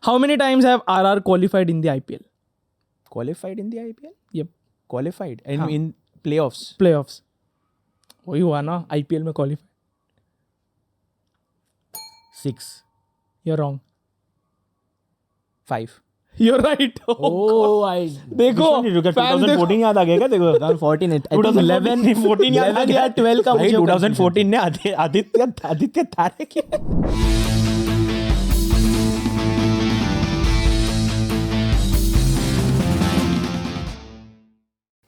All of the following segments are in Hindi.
How many times have RR qualified in the IPL? Qualified in the IPL? Yep. Qualified and हाँ. in playoffs. Playoffs. वही हुआ ना IPL में qualify. 6. You're wrong. 5. You're right. Oh, I देखो, fans 2014 याद आ गया क्या देखो? 2014 I think 11 14 याद आ 11 गया। या 12 का भाई मुझे 2014 ने आदित्य तारे की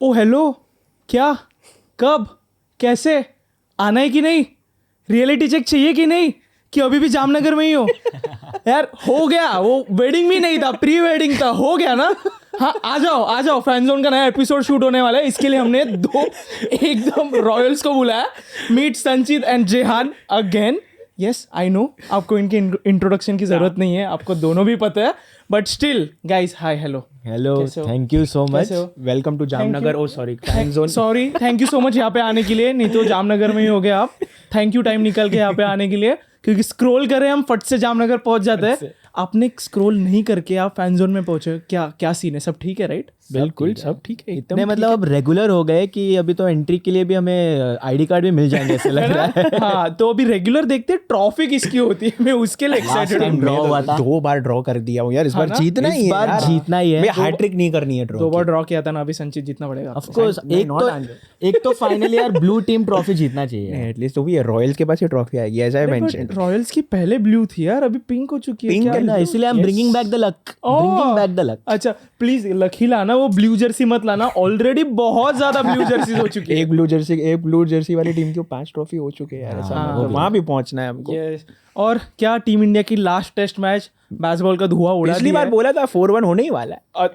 ओ हेलो, क्या, कब, कैसे, आना है कि नहीं, रियलिटी चेक चाहिए कि नहीं, कि अभी भी जामनगर में ही हो? यार हो गया, वो वेडिंग भी नहीं था, प्री वेडिंग था, हो गया ना? हाँ आ जाओ, फैन जोन का नया एपिसोड शूट होने वाला है, इसके लिए हमने 2 एकदम रॉयल्स को बुलाया, मीट संचित and Jehan again. Yes I know आपको इनके इंट्रोडक्शन की जरूरत नहीं है, आपको दोनों भी पता है, but still guys hi hello. Hello, कैसे हो? Thank you so much. कैसे हो? Welcome to Jamnagar. Oh sorry, fan zone. Sorry, thank you so much यहाँ पे आने के लिए, नहीं तो जामनगर में ही हो गए आप. थैंक यू टाइम निकल के यहाँ पे आने के लिए, क्योंकि स्क्रॉल करें हम फट से जामनगर पहुंच जाते हैं. आपने स्क्रॉल नहीं करके आप फैन जोन में पहुंचे, क्या सीन है? सब ठीक है राइट? बिल्कुल सब ठीक है. इतने मतलब अब रेगुलर हो गए कि अभी तो एंट्री के लिए भी हमें आईडी कार्ड भी मिल जाएंगे ऐसे लग रहा है. हाँ, तो अभी रेगुलर देखते ट्रॉफी किसकी होती है, मैं उसके लिए एक्साइटेड time हूँ. draw हुआ था. 2 बार ड्रॉ कर दिया हूँ यार. इस बार ना? जीतना ही है. इस बार जीतना ही है. हैट्रिक नहीं करनी है. 2 बार ड्रॉ किया था ना, अभी संचित जीतना पड़ेगा. ऑफ कोर्स एक तो फाइनली यार ब्लू टीम ट्रॉफी जीतना चाहिए. एटलीस्ट तो भी रॉयल्स के पास ये ट्रॉफी आएगी एज आई मेंशन. रॉयल्स की पहले ब्लू थी यार, अभी पिंक हो चुकी है. Pink क्या? है ना, इसलिए I am bringing back the luck. Bringing back the luck. अच्छा प्लीज लकी लाना, वो ब्लू जर्सी मत लाना, ऑलरेडी बहुत ज्यादा ब्लू जर्सीज हो चुकी है. एक ब्लू जर्सी वाली टीम की 5 ट्रॉफी हो चुके हैं यार. ऐसा वहां भी पहुंचना है हमको. Yes. और क्या टीम इंडिया की लास्ट टेस्ट मैच बेसबॉल का धुआं उड़ा पिछली दिया बार बोला था 4-1 होने ही वाला है.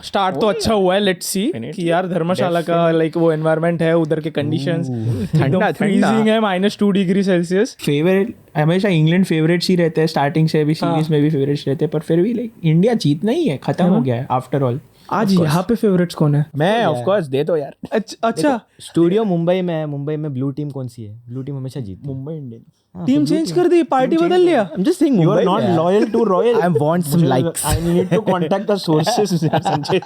स्टार्ट तो अच्छा हुआ है, लेट्स सी कि यार धर्मशाला का लाइक वो एनवायरनमेंट है, उधर के कंडीशंस ठंडा फ्रीजिंग है, -2 डिग्री सेल्सियस. फेवरेट हमेशा इंग्लैंड फेवरेट्स ही रहते हैं, स्टार्टिंग से भी सीरीज में भी फेवरेट्स रहते हैं, पर फिर भी लाइक इंडिया जीतना ही है, खत्म हो गया है आफ्टर ऑल. आज यहाँ पे फेवरेट्स कौन है? मैं ऑफ कोर्स दे दो यार. अच्छा स्टूडियो मुंबई में है. मुंबई में ब्लू टीम कौन सी है? ब्लू टीम हमेशा जीती. मुंबई इंडियंस. टीम चेंज कर दी, पार्टी बदल लिया. I am just saying You are Mumbai. not loyal to Royal. I want some likes. I need to contact the sources. संचित.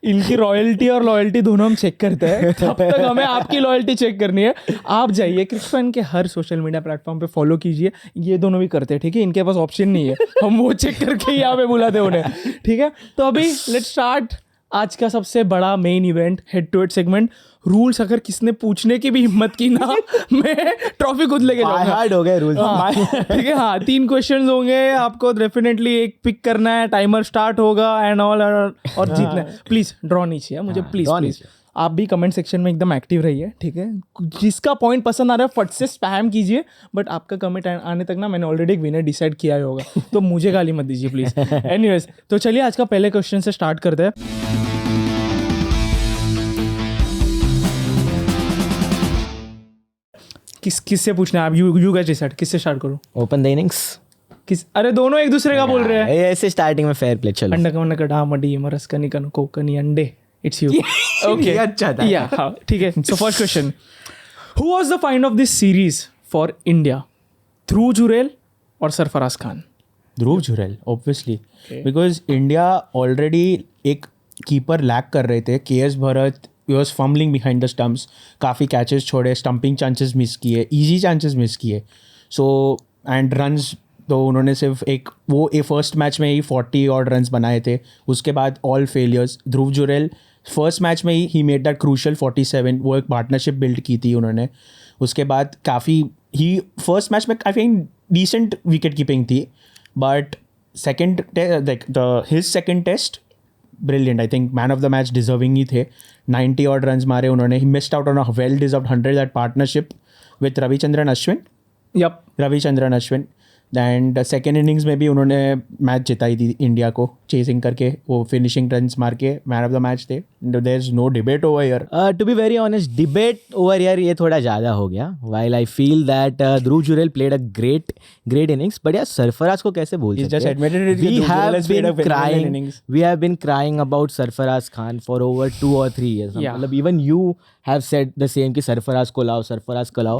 इनकी रॉयल्टी और लॉयल्टी दोनों हम चेक करते हैं, तब तक हमें आपकी लॉयल्टी चेक करनी है. आप जाइए क्रिकेट फैन के हर सोशल मीडिया प्लेटफॉर्म पे फॉलो कीजिए. ये दोनों भी करते हैं, ठीक है? इनके पास ऑप्शन नहीं है, हम वो चेक करके ही यहाँ पे बुलाते उन्हें, ठीक है? तो अभी लेट्स स्टार्ट आज का सबसे बड़ा main event, head to head segment. Rules अगर किसने पूछने की भी हिम्मत की ना, मैं ट्रॉफी खुद लेके जाऊंगा. हार्ड हो गए रूल्स. ठीक है. हाँ, 3 क्वेश्चंस होंगे, आपको डेफिनेटली एक पिक करना है, टाइमर स्टार्ट होगा एंड ऑल, और जीतना है. प्लीज ड्रॉ नहीं चाहिए मुझे, प्लीज. आप भी कमेंट सेक्शन में एकदम एक्टिव रहिए, ठीक है? जिसका पॉइंट पसंद आ रहा है फट से स्पैम कीजिए, बट आपका कमेंट आने तक ना मैंने ऑलरेडी एक विनर डिसाइड किया ही होगा, तो मुझे गाली मत दीजिए प्लीज. एनीवेज, तो चलिए आज का पहले क्वेश्चन से स्टार्ट करते हैं. किससे पूछना है आप? यू गाइस डिसाइड, किससे स्टार्ट करूं? Open the innings. अरे दोनों एक दूसरे का बोल रहे हैं. ऐसे स्टार्टिंग में फेयर प्ले. चलो. अंडा कमन कटा मडी मरस कनी कन कोकनी अंडे. It's you. ओके, अच्छा था. या हाँ ठीक है. So first question, who was the find of this series for India? Dhruv Jurel और Sarfaraz Khan? Dhruv Jurel obviously, because India already एक कीपर लैक कर रहे थे. KS Bharat was fumbling behind the stumps, काफ़ी कैचेस छोड़े, स्टम्पिंग चांसेस मिस किए, इजी चांसेस मिस किए. सो एंड रन्स तो उन्होंने सिर्फ फर्स्ट मैच में ही 40 और रन्स बनाए थे. उसके बाद ऑल फेलियर्स. ध्रुव जुरेल फर्स्ट मैच में ही मेड दैट क्रूशल 47. वो एक पार्टनरशिप बिल्ड की थी उन्होंने. उसके बाद फर्स्ट मैच में काफ़ी डिसेंट विकेट कीपिंग थी, but second his second test brilliant. I think man of the match deserving ही थे. 90 ऑड रन्स मारे उन्होंने. He missed out on a well deserved 100 that partnership with Ravichandran Ashwin. Ravichandran Ashwin. And second innings में भी उन्होंने मैच जिताई थी इंडिया को, चेसिंग करके, वो फिनिशिंग रन्स मार के मैन ऑफ द मैच थे. there's no debate over here. To be very honest, debate over here ये थोड़ा ज़्यादा हो गया. While I feel that Dhruv Jurel played a great innings, but यार सरफराज को कैसे बोल He's सकते just admitted it. We Dhruv Jurel have has played a been phenomenal crying. innings. We have been crying about Sarfaraz Khan for over 2 or 3 years. Yeah. मतलब even you have said the same कि सरफराज को लाओ.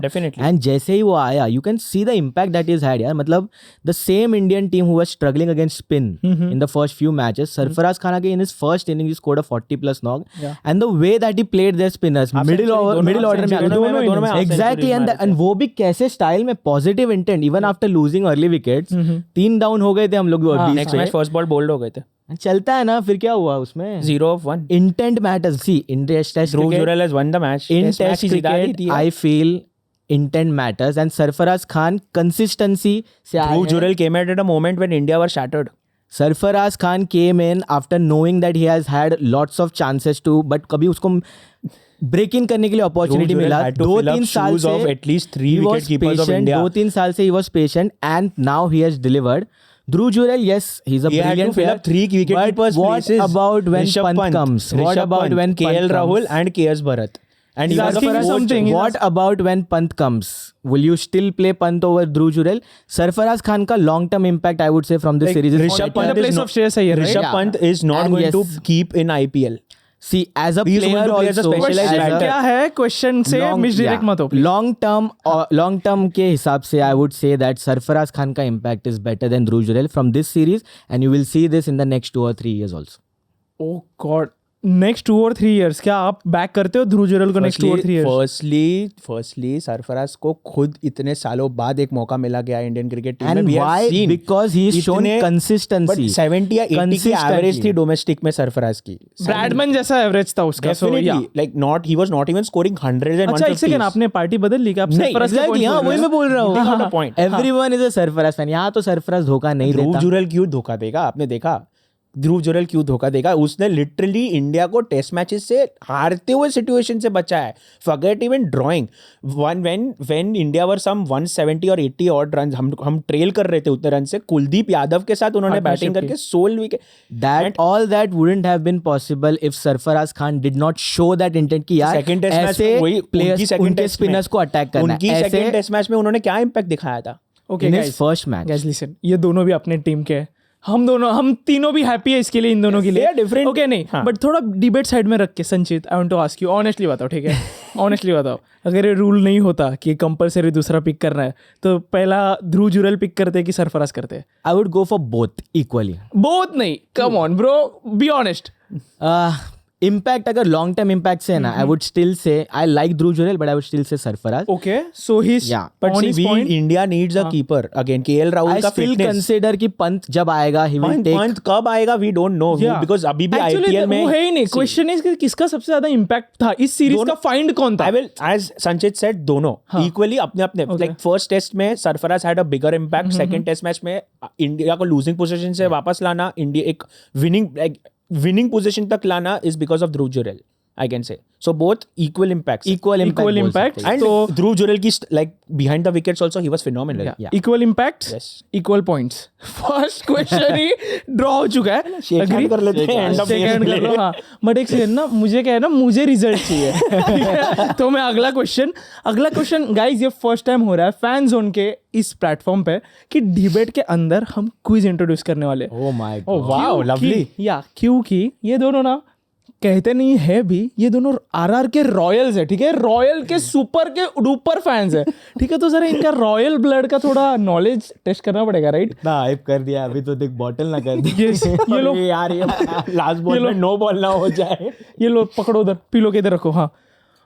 Definitely. And जैसे ही वो आया, you can see the impact that he's had यार. मतलब the same Indian team who was struggling against spin in the first few matches, Sarfaraz Khan again in his first inning he scored a 40+ knock. Yeah. And the way that he played their spinners, middle order में दोनों में half exactly, centuries and वो भी कैसे स्टाइल में positive intent even after losing early wickets 3 down हो गए थे हम लोग 20 Next match first ball bowled हो गए थे. चलता है ना. फिर क्या हुआ उसमें 0 of 1. Intent matters. See in test Dhruv Jurel has won the match. in Test match test ही जिता दी cricket थी. I feel intent matters and Sarfaraz Khan consistency से आए Dhruv हैं. Jurel came at a moment when India were shattered. Sarfaraz Khan came in after knowing that he has had lots of chances to, but कभी उसको ब्रेक इन करने के लिए अपॉर्चुनिटी Dhruv Jurel मिला. had to fill up 2-3 साल shoes से of at least 3 he was wicket keepers of patient. India. 2-3 साल से he was patient and now he has delivered. Dhruv Jurel, yes, he's a He had to brilliant fill player. up 3 wicket but keepers what places. about when Rishabh Pant comes? What Rishabh about Pant, when KL Pant Rahul comes? and KS Bharat. And He's he was the asking you first something. What about when Pant comes? Will you still play Pant over Dhruv Jurel? Sarfaraz Khan ka long-term impact, I would say, from this series is Rishabh in the Pant is place not- of Shreyas Iyer, right? Rishabh Yeah. Pant is not And going yes. to keep in IPL. See, as a He is player going to play as a also, specialized as a- batter. क्या है क्वेश्चन से मिसडायरेक्ट मत हो please. long term के हिसाब से I would say that Sarfaraz Khan का impact is better than Dhruv Jurel from this series, and you will see this in the next 2 or 3 years also. Oh God, next 2 or 3 years क्या आप बैक करते हो ध्रुव जुरेल को next 2 or 3 years? Firstly, Sarfaraz को खुद इतने सालों बाद एक मौका मिला गया इंडियन क्रिकेट टीम में. And We have why? seen Because he has shown इतने- consistency. But 70 या 80 की Consistently. एवरेज थी डोमेस्टिक में सरफराज की. ब्रैडमैन जैसा एवरेज था उसका. So, Definitely, yeah. like not he was not even scoring hundreds and अच्छा एक 150s. सेकंड आपने पार्टी बदल ली क्या? आप नहीं, सरफराज के Exactly, point हाँ, बोल वही रहे मैं बोल रहा हो? हूँ. He got a point. Everyone is a Sarfaraz fan. यहाँ तो सरफराज धोखा नहीं ध्रुव देता. जुरेल क्यों धोखा देगा? आपने देखा ध्रुव जुरेल क्यों धोखा देगा? उसने लिटरली इंडिया को टेस्ट मैचेस से हारते हुए सिचुएशन से बचा है. Forget even drawing. When India were some 170 और 80 ऑड रन, हम ट्रेल कर रहे थे उतने रन से, कुलदीप यादव के साथ उन्होंने बैटिंग करके 16 wicket. All that wouldn't have been possible if Sarfaraz Khan did not show that intent कि यार सेकंड टेस्ट मैच ऐसे में वही players उनके spinners को attack करना उनकी है. सेकंड ऐसे टेस्ट मैच में उन्होंने क्या इंपैक्ट दिखाया था? Okay, in guys. his first match. Guys, listen, ये दोनों भी अपने टीम के हैं. हम तीनों भी हैप्पी है इसके लिए, इन दोनों के लिए. they are different. ओके नहीं, हाँ. बट थोड़ा डिबेट साइड में रख के Sanchit, I want to ask you honestly बताओ, ठीक है? ऑनेस्टली बताओ, अगर ये रूल नहीं होता कि कंपलसरी दूसरा पिक करना है, तो पहला ध्रुव जुरेल पिक करते कि सरफराज करते? I would go for both equally. Both नहीं, come on bro, be honest. Impact अगर long term impact से है ना, I would still say I like Dhruv Jurel, but I would still say Sarfaraz. Okay, so he Yeah. But see, India needs a keeper again. KL Rahul I का still fitness. consider कि पंत जब आएगा he will take. पंत कब आएगा we don't know. Because अभी भी IPL में वो है ही नहीं. क्वेश्चन इज किसका सबसे ज्यादा इम्पैक्ट था इस सीरीज का? फाइंड कौन था? I will, as Sanchit said, दोनों equally अपने like first test में Sarfaraz had a bigger impact. Second test match में इंडिया को losing position से वापस लाना, इंडिया एक winning position तक लाना is because of Dhruv Jurel, I can say. So both equal impacts. Equal impact. Equal बोल impact. सकते हैं. And So- Dhruv Jurel की like behind the wickets also he was phenomenal. Yeah. Equal impact, Yes. Equal points. First question he draw हो चुका है. Shake hand कर लेते हैं, end of the सेकंड कर लो. हाँ, बट एक सेकंड ना, मुझे क्या है ना, मुझे रिजल्ट चाहिए. ठीक है? तो मैं अगला क्वेश्चन गाइस, ये फर्स्ट टाइम हो रहा है फैन जोन के इस प्लेटफॉर्म पे कि डिबेट के अंदर हम क्विज इंट्रोड्यूस करने वाले हैं. Oh my Oh god. wow, lovely. क्योंकि ये दोनों ना कहते नहीं है भी, ये दोनों आरआर के रॉयल्स है. ठीक है? रॉयल के सुपर के डुपर फैंस है. ठीक है? तो जरा इनका रॉयल ब्लड का थोड़ा नॉलेज टेस्ट करना पड़ेगा, राइट? इतना हाइप कर दिया अभी तो देख बॉटल ना कर दी. Yes, ये लो. यार ये लास्ट बॉल में नो बॉल ना हो जाए. ये लो, पकड़ो उधर, पी लो के इधर रखो. हाँ,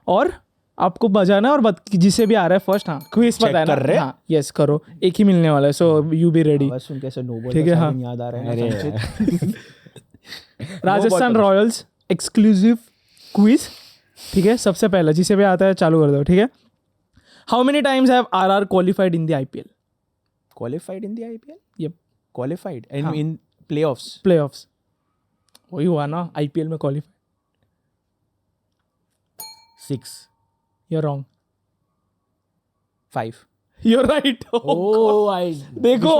और आपको बजाना है और जिसे भी आ रहा है फर्स्ट, हाँ क्विज Check बताना. कर रहे? हाँ, यस करो, एक ही मिलने वाला है. So you be ready. बस उनके से नो बॉल ठीक है, हाँ. याद आ रहे हैं. Rajasthan Royals exclusive quiz. ठीक है? सबसे पहला जिसे भी आता है चालू कर दो. ठीक है? How many times have RR qualified in the IPL? Qualified in the IPL? Yep. Qualified हाँ. in playoffs. प्लेऑफ्स. वही हुआ ना, आईपीएल में qualify. 6. You're wrong. 5. You're right. Oh, I देखो,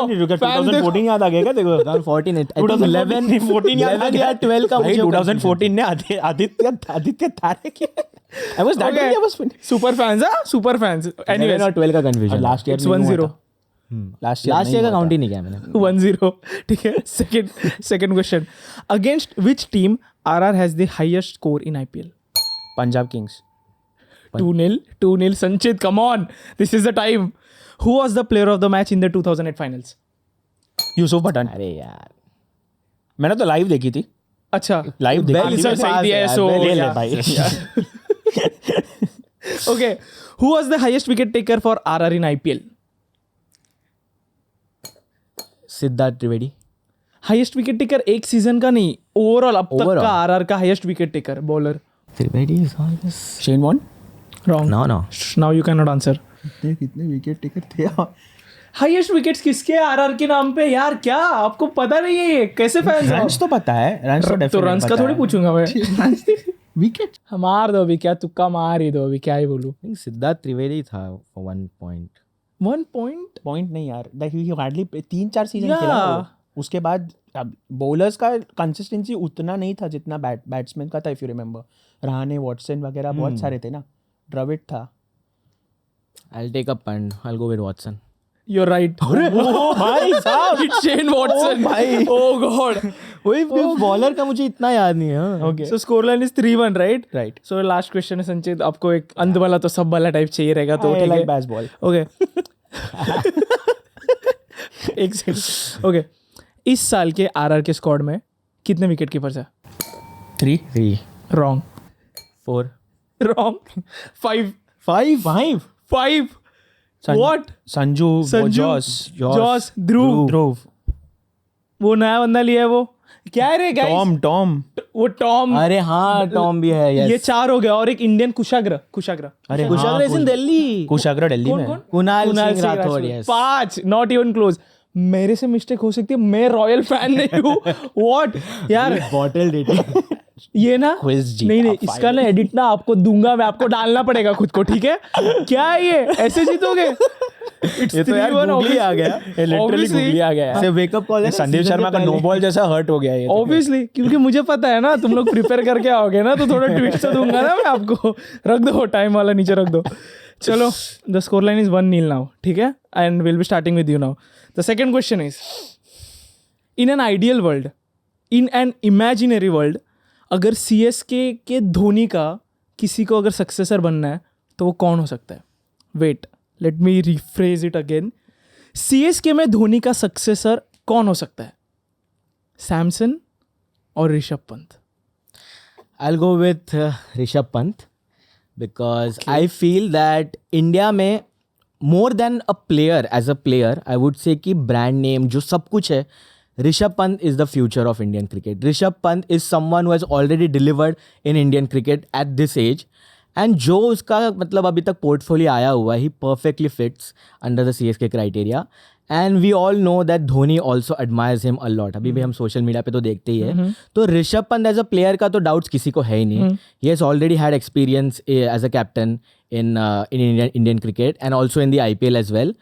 fans 2014 याद आ गया क्या देखो? 2014 it. I think 2011 14 याद आ 11 गया या 12 का भाई, मुझे 2014 ने आदित्य तारे किया. I was that Okay. guy, I was Super fans, हाँ? Super fans. Anyways, 11 और 12 का confusion. Last year it's 1-0. Last Last year का count ही नहीं किया मैंने. 1-0. ठीक है. Second question. Against which team RR has the highest score in IPL? Punjab Kings. 2-0. 2-0. Sanchit, come on. This is the time. Who was the player of the match in the 2008 finals? Yusuf Pathan. अरे यार. मैंने तो लाइव देखी थी. अच्छा. लाइव Well, देखी आंसर it's सही fast दिया है, यार. so ले ले yeah. भाई. Okay. Who was the highest wicket taker for RR in IPL? Siddharth Trivedi. Highest wicket taker एक सीजन का नहीं, ओवरऑल अब तक Overall. का आरआर का highest wicket taker bowler. Trivedi is always. Shane Warne. Wrong. No. Now you can not answer. कितने विकेट टेकर थे? हाईएस्ट विकेट्स किसके आरआर के नाम पे यार? क्या आपको पता नहीं है ये? कैसे फैंस रन्स तो पता है. रन्स तो तो डेफिनेटली रन्स का थोड़ी पूछूंगा मैं. विकेट. मार दो अभी, क्या तुक्का मार ही दो अभी, क्या ही बोलूं. I think सिद्धार्थ त्रिवेदी था for 1 point. 1 point. पॉइंट नहीं यार. That he hardly 3-4 season Yeah. खेला वो. उसके बाद बॉलर्स का कंसिस्टेंसी उतना नहीं था जितना बैट्समैन का था. If you remember, Rahane, Watson वगैरह बहुत सारे थे ना. द्रविड था. I'll take a punt. I'll go with Watson. You're right. भाई साहब. It's Shane Watson. भाई. Oh God. वही बॉलर का मुझे इतना याद नहीं है. Okay. So scoreline is 3-1, right? Right. So last question है संचित, आपको एक अंध वाला तो सब वाला टाइप चाहिए रहेगा तो I ठीक like है. baseball. ओके. एक सेकंड. ओके. इस साल के आरआर के स्क्वाड में कितने विकेट कीपर्स है? 3. Wrong. 4. Wrong. 5. 5. What? Sanju, Jos, Jos, Dhruv. वो नया बंदा लिया है वो. क्या है रे गाइस? टॉम. वो टॉम. अरे हाँ, टॉम भी है. ये Yes. 4 हो गया और एक इंडियन कुशाग्र. अरे कुशाग्र is in Delhi. कुशाग्र दिल्ली में. Kunal Singh Rathore. Yes. 5. Not even close. मेरे से मिस्टेक हो सकती है, मैं रॉयल फैन नहीं हूँ. व्हाट यार? Bottle dating. ये ना Quiz जीता, नहीं इसका ना एडिट ना आपको दूंगा मैं, आपको डालना पड़ेगा खुद को, ठीक है? क्या है ये? ऐसे जीतोगे? ये तो यार गूगली आ गया. ये लिटरली गूगली आ गया. से वेकअप कॉल है. संदीप शर्मा का नो बॉल जैसा हर्ट हो गया ये. ऑब्वियसली, क्योंकि मुझे पता है ना तुम लोग प्रिपेयर करके आओगे ना, तो थोड़ा ट्विस्ट तो दूंगा ना मैं आपको. रख दो टाइम वाला नीचे रख दो. चलो, the score line is 1-0 now, ठीक है? And will be starting with you now. The second question is, in an ideal world, in an imaginary world, अगर सीएसके के धोनी का किसी को अगर सक्सेसर बनना है तो वो कौन हो सकता है? Wait, let me rephrase it again. CSK में धोनी का सक्सेसर कौन हो सकता है? सैमसन और Rishabh Pant? I'll go with Rishabh Pant because I feel that India में more than a player, as a player, I would say कि brand name जो सब कुछ है, Rishabh Pant is the future of Indian cricket. Rishabh Pant is someone who has already delivered in Indian cricket at this age. And जो उसका मतलब अभी तक पोर्टफोलियो आया हुआ है, he perfectly fits under the CSK criteria. And we all know that Dhoni also admires him a lot. अभी भी हम सोशल मीडिया पे तो देखते ही है. तो Rishabh Pant as a player का तो डाउट्स किसी को है ही नहीं. He has already had experience as a captain in Indian cricket and also in the IPL as well.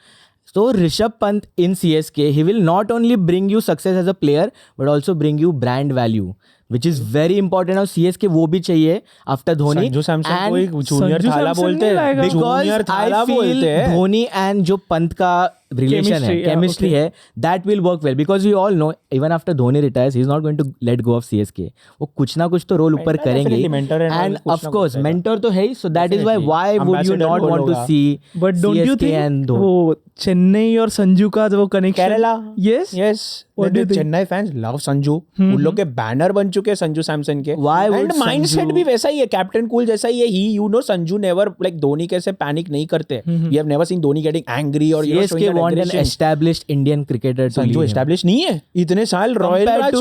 So Rishabh Pant in CSK, he will not only bring you success as a player, but also bring you brand value, which is very important. और CSK वो भी चाहिए after धोनी. संजू सैमसन को एक जूनियर संजू थाला सैमसन बोलते नहीं हैं. लाएगा. जूनियर Because थाला I feel बोलते हैं. धोनी and जो पंत का relation है, Chemistry, yeah, chemistry okay. है, that will work well. Because we all know, even after Dhoni retires, he is not going to let go of CSK. वो कुछ ना कुछ तो रोल ऊपर Mentor, करेंगे. definitely mentor and all And कुछ of ना course, कुछ mentor तो है ही. So that is why would you Ambassador not role want to होगा. see but don't you CSK and think Dhoni? वो चेन्नई और संजू का जो connection? Kerala. Yes. Yes. What do you think? Chennai fans love Sanju. उन लोग के बैनर बन चुके हैं संजू सैमसन के. Why would and mindset Sanju- भी वैसा ही है. कैप्टन कूल जैसा ही है. He Sanju never like Dhoni कैसे पैनिक नहीं करते. We have never seen Dhoni getting angry और CSK want an established Indian cricketer to Sanju lead him. Establish नहीं है. इतने साल royal Compared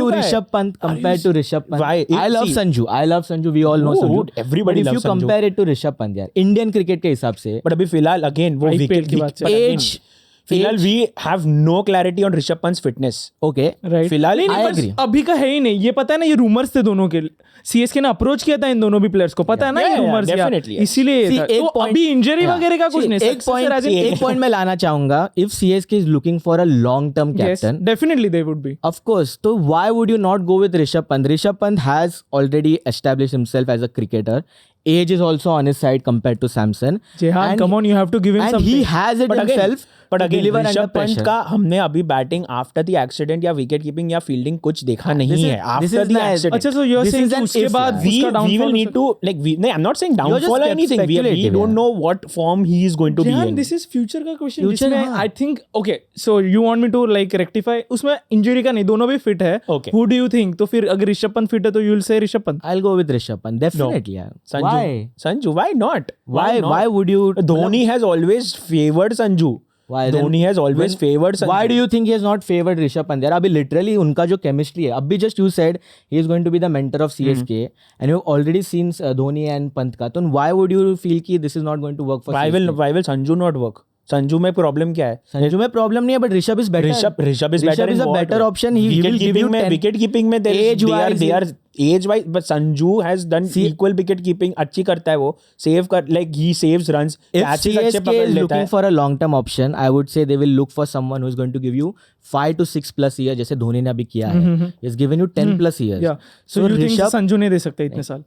to Rishabh Pant, Why? I love Sanju. We all know Oh, Sanju. everybody But if loves you Sanju. compare it to Rishabh Pant, यार, Indian cricket के हिसाब से बट अभी फिलहाल अगेन वो IPL विकेट की बात चल रही है. age फिलहाल we have no clarity on Rishabh Pant's fitness. Okay right फिलहाल I नहीं agree. अभी का है ही नहीं, ये पता है ना, ये रूमर्स थे दोनों के। सीएसके ने अप्रोच किया था इन दोनों भी प्लेयर्स को, पता है ना ये Yeah, yeah, rumours, definitely, yes. इसीलिए ये See, था। एक तो point- अभी इंजरी Yeah. वगैरह का कुछ See, नहीं। एक पॉइंट मैं लाना चाहूंगा, if CSK is looking for a long term captain, definitely they would be. of course, so why would you not go with Rishabh Pant? Rishabh Pant has already established himself as a cricketer. Age is also on his side compared to Samson. Jehan, And- come on, you have to give him and something. he has it But again- himself But to again, deliver under Rishabh Pant pressure. का हमने अभी बैटिंग आफ्टर द एक्सीडेंट या विकेट कीपिंग या फील्डिंग कुछ देखा नहीं This is- है this after is the nice. Accident. अच्छा, so you're This saying is कि an उसके if, बाद yeah. we उसका we downfall will हो need to like no, I'm not saying just downfall or anything. We speculative, don't yeah. know what form he is going to be Jehan, in. this is future का क्वेश्चन, Future, जिसमें हाँ. I think okay, so you want me to like rectify, उसमें इंजरी का नहीं, दोनों भी फिट है। Okay. Who do you think? तो फिर अगर ऋषभ पंत फिट है तो you will say Rishabh Pant. I'll go with Rishabh Pant definitely. Yeah. Sanju. Why? Sanju, why not? Why? not? Why would you? Dhoni has always favored Sanju. Why then- Dhoni has always when- favored Sanju. Why do you think he has not favored Rishabh Pant? यार अभी literally उनका जो chemistry है, अभी just you said he is going to be the mentor of CSK, and you've already seen Dhoni and Pant का, तो why would you feel कि this is not going to work for Why will Sanju not work? Sanju में प्रॉब्लम क्या है? संजू में प्रॉब्लम नहीं है, but Rishabh is better. Rishabh is better in a what? better option. He Wicket will give keeping you में 10. विकेट कीपिंग में Age-wise, they are age wise, but Sanju has done equal wicket keeping. अच्छी करता है वो, सेव कर, like he saves runs, If catches अच्छे CSK पकड़ is लेता looking है. for a long term option, I would say they will look for someone who is going to give you 5 to 6 plus years, जैसे धोनी ने अभी किया है. He has given you 10 plus years. या सो यू थिंक संजू नहीं दे सकते इतने साल?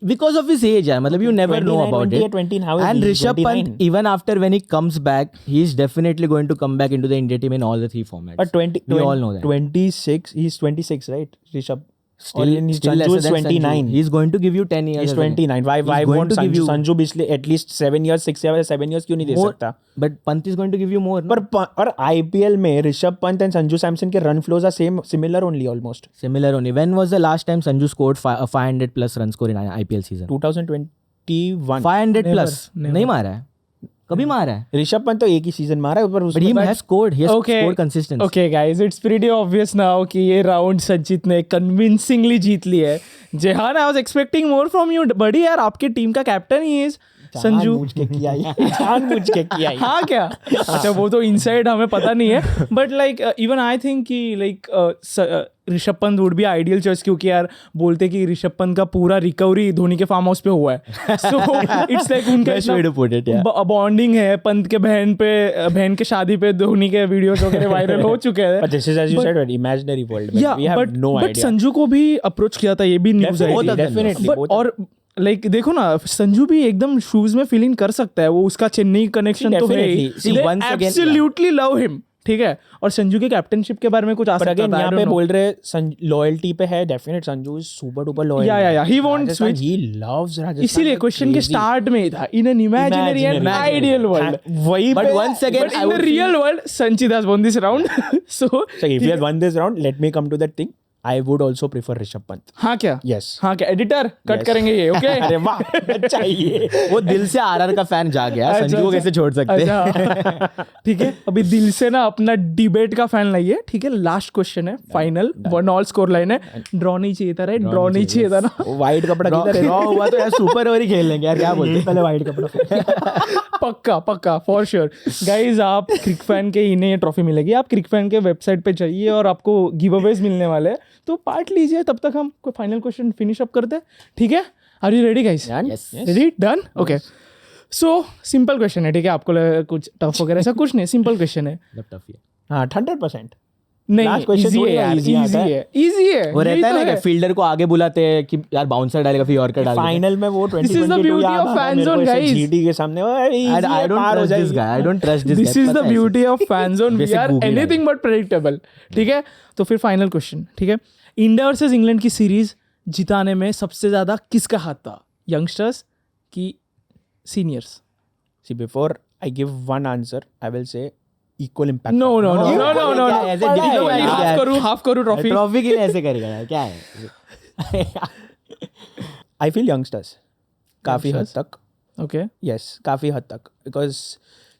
Because of his age, यार, मतलब you never know 29, about 20 it. or 20, how is And he? Rishabh 29. Pant, even after when he comes back, he is definitely going to come back into the India team in all the 3 formats. But 20, we all know that. 26, he's 26, right? Rishabh. Still, and still Sanju lesser is than 29. Sanju. He's going to give you 10 years. He's as well. 29. Why He's going won't to give Sanju? you Sanju पिछले at least 7 years, 6 years, 7 years क्यों नहीं दे more, सकता? but Pant is going to give you more. No? पर IPL में ऋषभ पंत and संजू सैमसन के run flows are similar only almost. Similar only. When was the last time Sanju scored 500 plus run score in IPL season? 2021. 500 Never, plus. never. नहीं मारा है. कभी मारा है. ऋषभ पंत तो एक ही सीजन मारा है, पर But उसमें he has scored. He has Okay. scored consistently. Okay guys, it's pretty obvious now कि ये राउंड संचित ने कन्विंसिंगली जीत ली है. Jehan, I was expecting more from you buddy. यार आपके टीम का कैप्टन ही इज संजू. जानबूझ के किया ये, जानबूझ के किया ये. हाँ क्या? अच्छा वो तो इनसाइड हमें पता नहीं है, but like even I think कि like Rishabh Pant would be ideal choice, क्योंकि यार बोलते कि ऋषभ पंत का पूरा रिकवरी धोनी के फार्म हाउस पे हुआ है. So it's like Best way to put it, yeah. उनका बॉन्डिंग है. पंत के बहन के शादी पे धोनी के वीडियोस वगैरह वायरल हो चुके हैं. But this is, as you said, an imaginary world. But या we have but no but idea. Sanju को भी अप्रोच किया था, ये भी न्यूज आई Definitely, थी. definitely, But- both- और लाइक देखो ना, संजू भी एकदम शूज में फीलिंग कर सकता है. वो उसका चेन्नई कनेक्शन तो है. definitely. See, once again, absolutely love him. ठीक है. और संजू के कैप्टनशिप के बारे में कुछ आ But सकता again, था. यहाँ पे बोल रहे लॉयल्टी पे है, definite Sanju is super duper loyal. Yeah. He won't Rajasthan, switch. He loves Rajasthan. इसीलिए क्वेश्चन के स्टार्ट में ही था, in an imaginary and ideal world. वही But पे- once again, But I in the would real world, Sanchit has won this round. So So if you have won this round, let me come to that thing. I would also prefer Rishabh Pant. हाँ क्या? Yes. हाँ क्या? Editor cut Yes. करेंगे ये. ओके. अरे वाह, अच्छा ये. वो दिल से आरआर का फैन जा गया. संजू को कैसे छोड़ सकते हैं? अच्छा. ठीक है, अभी दिल से ना अपना डिबेट का फैन लाइए. ठीक है, लास्ट क्वेश्चन है, फाइनल 1-1 स्कोर लाइन है. ड्रॉ नहीं चाहिए था, राइट? ड्रॉ नहीं चाहिए था ना. वाइट कपड़ा किधर है? ड्रॉ हुआ तो यार सुपर ओवर ही खेल लेंगे यार, क्या बोलते हैं? पहले वाइट कपड़ा. पक्का फॉर श्योर. गाइज, आप क्रिक फैन के इन्हें ये ट्रॉफी मिलेगी. आप क्रिक फैन के वेबसाइट पे जाइए और आपको गिव अवेज मिलने वाले हैं, तो पार्ट लीजिए. तब तक हम कोई फाइनल क्वेश्चन फिनिश अप करते हैं. ठीक है, are you ready guys? Yes. Ready? Done? Okay. So simple question है. ठीक है, आपको कुछ टफ वगैरह ऐसा कुछ नहीं, सिंपल क्वेश्चन है. टफ है. हाँ, 100%. नहीं, Last question इजी है थोड़ी ना यार, easy आता है. इजी है. वो यही रहता है तो ना कि फील्डर को आगे बुलाते हैं कि यार बाउंसर डालेगा फिर यॉर्कर डालेगा. फाइनल में वो 2022 is the beauty of fan zone, guys. GT के सामने And I don't trust this guy. I don't trust this guy. This is the पता है beauty of fan zone. We Basic are Google anything but predictable. ठीक है, तो फिर फाइनल क्वेश्चन. ठीक है, इंडिया वर्सेस इंग्लैंड की सीरीज जिताने में सबसे ज्यादा किसका हाथ था? यंगस्टर्स की seniors? See, before I give one answer, I will say equal impact. No no no No, no no no. क्या है? ऐसे difficult है यार. हाफ करूँ ट्रॉफी. ट्रॉफी के लिए ऐसे करेगा यार, क्या है? I feel youngsters. काफ़ी हद तक. ओके. Yes, काफ़ी हद तक. Because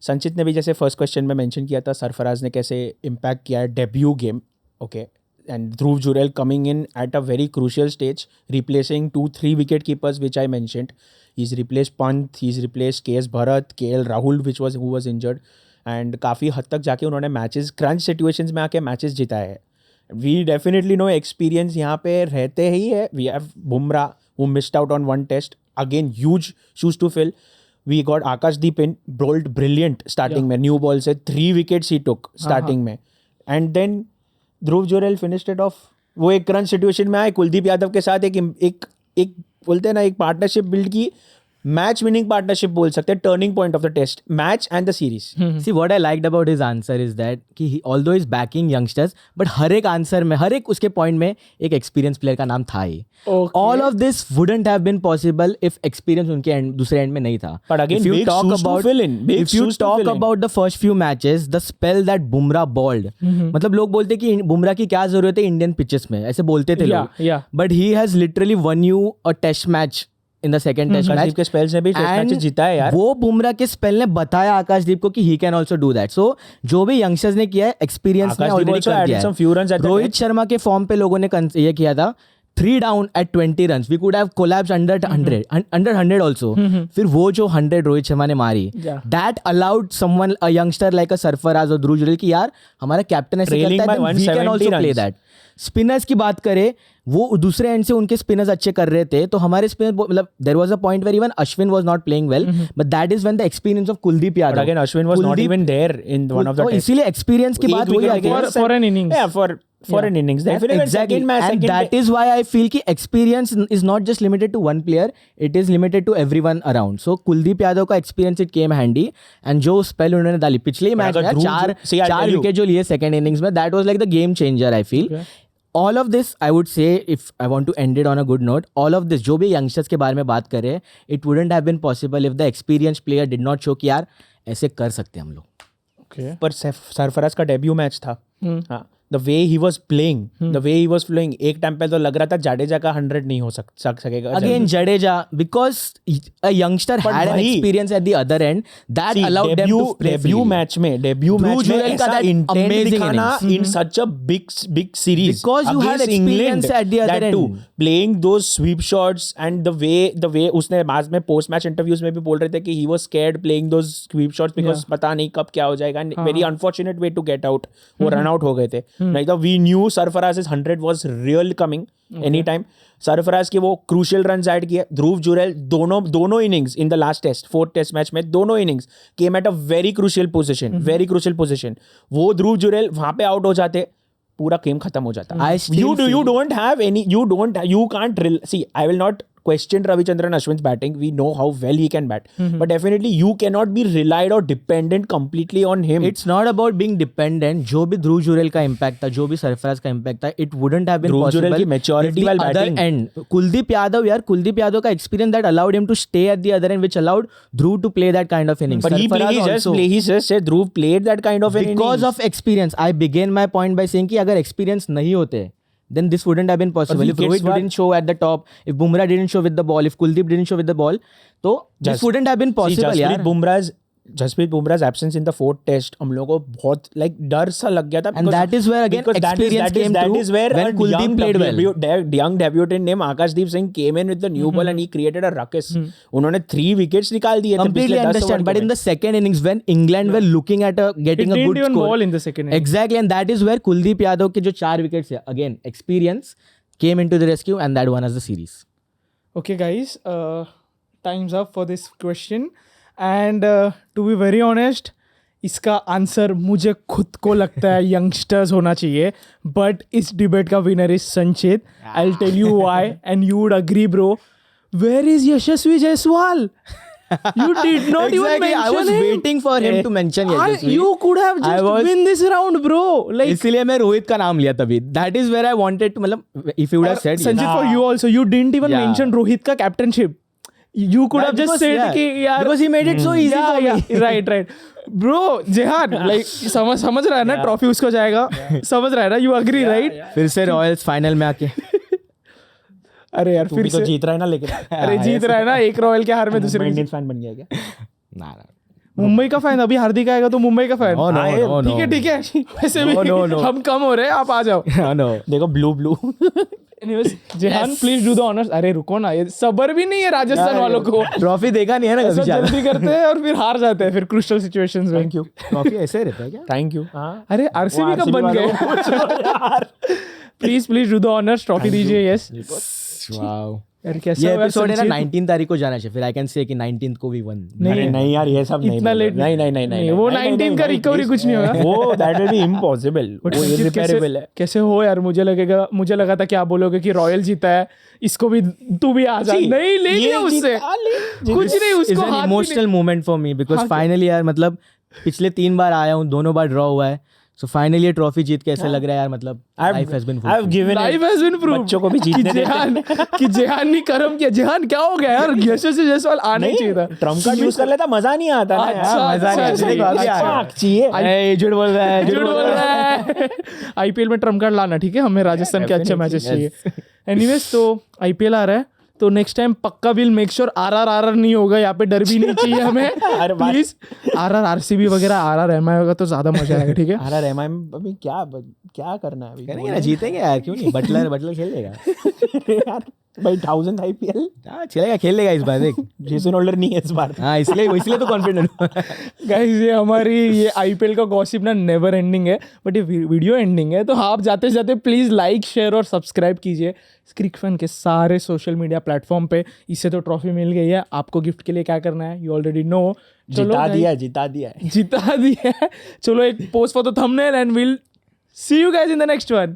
संचित ने भी जैसे फर्स्ट क्वेश्चन में मेंशन किया था, सरफराज ने कैसे इम्पैक्ट किया है debut game. Okay. And Dhruv Jurel coming in at a very crucial stage, replacing 2-3 wicket keepers, which I mentioned. He's replaced Pant, he's replaced KS Bharat, KL Rahul, who was injured. And काफ़ी हद तक जाके उन्होंने मैचेस क्रंच सिचुएशंस में आके मैचेस जिताए हैं. वी डेफिनेटली नो एक्सपीरियंस यहाँ पे रहते ही है. We have Bumrah who missed out on one test. Again, huge shoes to fill. We got Akashdeep in, bowled brilliant starting में, new ball से 3 wickets he took starting में. And then Dhruv Jurel finished it off. वो एक रन सिचुएशन में आए, कुलदीप यादव के साथ एक बोलते हैं ना, एक पार्टनरशिप बिल्ड की. मैच विनिंग पार्टनरशिप बोल सकते हैं, turning point of the test match and the series. See, what I liked about his answer is that कि although he's backing youngsters, but हर एक आंसर में, हर एक उसके पॉइंट में एक एक्सपीरियंस प्लेयर का नाम था ही. All of this wouldn't have been possible if experience उनके दूसरे एंड में नहीं था. But again, if you big talk shoes to about, fill in. Big if you shoes to talk fill in. about the first few matches, the spell that Bumrah bowled, मतलब लोग बोलते कि बुमराह की क्या जरूरत है इंडियन पिचेस में, ऐसे बोलते थे लोग. But he has literally won you a test match in the second test match. आकाशदीप के स्पेल से भी टेस्ट मैचेस जीता है यार. वो बुमराह के स्पेल ने बताया आकाशदीप को कि he can also do that. So जो भी यंगस्टर्स ने किया है, एक्सपीरियंस ने आकाशदीप ऑलरेडी also कर added दिया some few runs है. at the Rohit end. Sharma के फॉर्म पे लोगों ने ये किया था 3 down at 20 runs. We could have collapsed under 100 also. फिर वो जो 100 रोहित शर्मा ने मारी, that allowed someone, a youngster like a Sarfaraz और ध्रुव जुरेल की यार हमारा कैप्टन ऐसे Trailing करता है, by then we can 170 also play runs. that. Spinners की बात करें, वो दूसरे एंड से उनके स्पिनर्स अच्छे कर रहे थे, तो हमारे स्पिनर मतलब there was a point where even Ashwin was not playing well, but that is when the experience of Kuldeep Yadav. But again, Ashwin was not even there in one of the तो tests. इसीलिए एक्सपीरियंस की बात वही आती है. For an innings. Yeah, for an innings. Definitely. Exactly. Second match, And second that is why I feel कि experience is not just limited to one player, it is limited to everyone around. So Kuldeep Yadav का experience it came handy, and जो spell उन्होंने डाली पिछले ही मैच में अगर चार विकेट जो लिए सेकंड इनिंग्स में, that was like the game changer I feel. All of this, I would say, if I want to end it on a good note, all of this, जो भी youngsters के बारे में बात कर रहे हैं, it wouldn't have been possible if the experienced player did not show कि यार ऐसे कर सकते हैं हम लोग. पर सरफराज का डेब्यू मैच था. हाँ, the way he was playing, एक टाइम पे तो लग रहा था जाडेजा का 100 नहीं हो सकेगा. Again, Jadeja, because a youngster had an experience at the other end, that allowed them to play debut freely. Match में Jural का ऐसा that intent amazing दिखाना innings. in such a big series Because you had against experience England, at the other that too, end. playing those sweep shots and the way उसने बाद में पोस्ट मैच इंटरव्यूज में भी बोल रहे थे कि he was scared playing those sweep shots because पता नहीं कब क्या हो जाएगा. Very unfortunate way to get out. वो रन आउट हो गए थे. नहीं तो we knew Sarfaraz's 100 was real coming anytime. Sarfaraz के वो क्रूशियल रन ऐड किए. ध्रुव जुरेल दोनों innings in the last test, 4th test match में दोनों innings came at a very crucial position. वो ध्रुव जुरेल वहां पे आउट हो जाते, पूरा गेम खत्म हो जाता. You don't have any, you can't see. I will not question Ravichandran Ashwin's batting. We know how well he can bat, but definitely you cannot be relied or dependent completely on him. It's not about being dependent. जो भी ध्रुव जुरेल का इम्पैक्ट था, जो भी सरफराज का इम्पैक्ट था, it wouldn't have been Dhruv possible. Jurel की maturity if the while other batting. end, Kuldeep Yadav का experience that allowed him to stay at the other end, which allowed Dhruv to play that kind of innings. But he just said Dhruv played that kind of an because innings. of experience. I began my point by saying कि अगर experience नहीं होते, then this wouldn't have been possible. If Rohit didn't show at the top, if Bumrah didn't show with the ball, if Kuldeep didn't show with the ball, तो this wouldn't have been possible. यार. Jasprit Bumrah's absence in the 4th test हम लोगों को बहुत डर सा लग गया था. And that is where again experience came through. That is where when Kuldeep played well. Young debutant named Akashdeep Singh came in with the new ball and he created a ruckus. उन्होंने 3 wickets निकाल दिए थे. Completely understand. But in the second innings, when England were looking at getting a good score, ball in the second innings. Exactly, and that is where Kuldeep Yadav के जो 4 wickets है, again experience came into the rescue, and that won us the series. Okay, guys, time's up for this question. And to be very honest, इसका आंसर मुझे खुद को लगता है यंगस्टर्स होना चाहिए, बट इस डिबेट का winner is Sanchit. I will tell you why and you would agree bro. Where is Yashasvi Jaiswal? You did not even mention I was him. waiting for him to mention Yashasvi. You could have just win this round, bro. Like इसलिए मैं रोहित का नाम लिया तभी. That is where I wanted to, मतलब if you would have said Sanjit, for you also, you didn't even mention Rohit का captainship. You could have just said कि यार because he made it so easy for me. right. Bro, Jehan, like समझ रहा है ना ट्रॉफी उसको जाएगा. समझ रहा है ना? You agree, right? फिर से रॉयल्स फाइनल में आके. अरे यार फिर से जीत रहा है ना, लेकिन अरे जीत रहा है ना, एक रॉयल के हार में दूसरे इंडियन फैन बन गया क्या? ना मुंबई का फैन. अभी हार्दिक आएगा तो मुंबई का फैन. ठीक है. वैसे भी हम कम हो रहे हैं, आप आ जाओ. देखो blue Anyways, Jehan please do the honours. अरे रुको ना, ये सबर भी नहीं है राजस्थान वालों को. ट्रॉफी देखा नहीं है ना ऐसा कभी ज्यादा. जल्दी करते हैं और फिर हार जाते हैं फिर क्रूशियल सिचुएशंस में. Thank you. ट्रॉफी ऐसे रहता है क्या? Thank you. अरे आरसीबी कब बन गए? Please do the honours. Trophy दीजिए. Yes wow. यार कैसे ये हुआ एपिसोड है ना संजीव? 19 तारीख को जाना चाहिए, फिर आई कैन से कि 19 को भी वन. अरे नहीं यार, ये सब नहीं. इतना लेट नहीं, वो 19 का रिकवरी कुछ नहीं होगा. वो that will be impossible. But वो संजीव इररिपेरेबल है. कैसे हो यार. मुझे लगा था कि आप बोलोगे कि रॉयल जीता है, इसको भी तू भी आ जा. नहीं ले लिया उससे कुछ नहीं. इज उसको एन हाथ भी emotional moment for me because finally यार, मतलब पिछले 3 बार आया हूँ, दोनों बार ड्रॉ हुआ है. सो फाइनली ये ट्रॉफी जीत के ऐसा लग रहा है यार, मतलब life has been I have given life has been prove. बच्चों को भी जीतने देते. कि जेहान ने कर्म किया. जेहान क्या हो गया यार, यशस्वी जायसवाल आना ही चाहिए था. ट्रम्प कार्ड यूज कर लेता, मजा नहीं आता ना यार. अच्छा, मजा अच्छा, नहीं अच्छा, आता. अच्छा. चाहिए. झूठ बोल रहा है, झूठ बोल रहा है. आईपीएल में ट्रम्प कार्ड लाना, ठीक है. हमें राजस्थान के अच्छे मैचेस चाहिए. एनीवेज, तो आईपीएल आ रहा है तो नेक्स्ट टाइम पक्का विल मेक श्योर आरआर नहीं होगा यहाँ पे. डर भी नहीं चाहिए हमें. प्लीज आरआर आरसीबी वगैरह आरआर एमआई होगा तो ज्यादा मजा आएगा. ठीक है. अरे रहमान अभी क्या करना है अभी? करेंगे ना, जीतेंगे यार, क्यों नहीं. बटलर खेलेगा यार भाई 1000 आईपीएल. हाँ चलेगा, खेलेगा इस बार. देख जेसन होल्डर नहीं है इस बार. हाँ, इसलिए तो कॉन्फिडेंट हूँ. गाइस, ये हमारी ये आईपीएल का गॉसिप ना नेवर एंडिंग है, बट ये वीडियो एंडिंग है. तो आप जाते जाते प्लीज लाइक, शेयर और सब्सक्राइब कीजिए क्रिक फैन के सारे सोशल मीडिया प्लेटफॉर्म पे. इससे तो ट्रॉफी मिल गई है. आपको गिफ्ट के लिए क्या करना है, यू ऑलरेडी नो. जिता दिया है. जिता दिया है. चलो एक post for the thumbnail and will see you guys in the next one.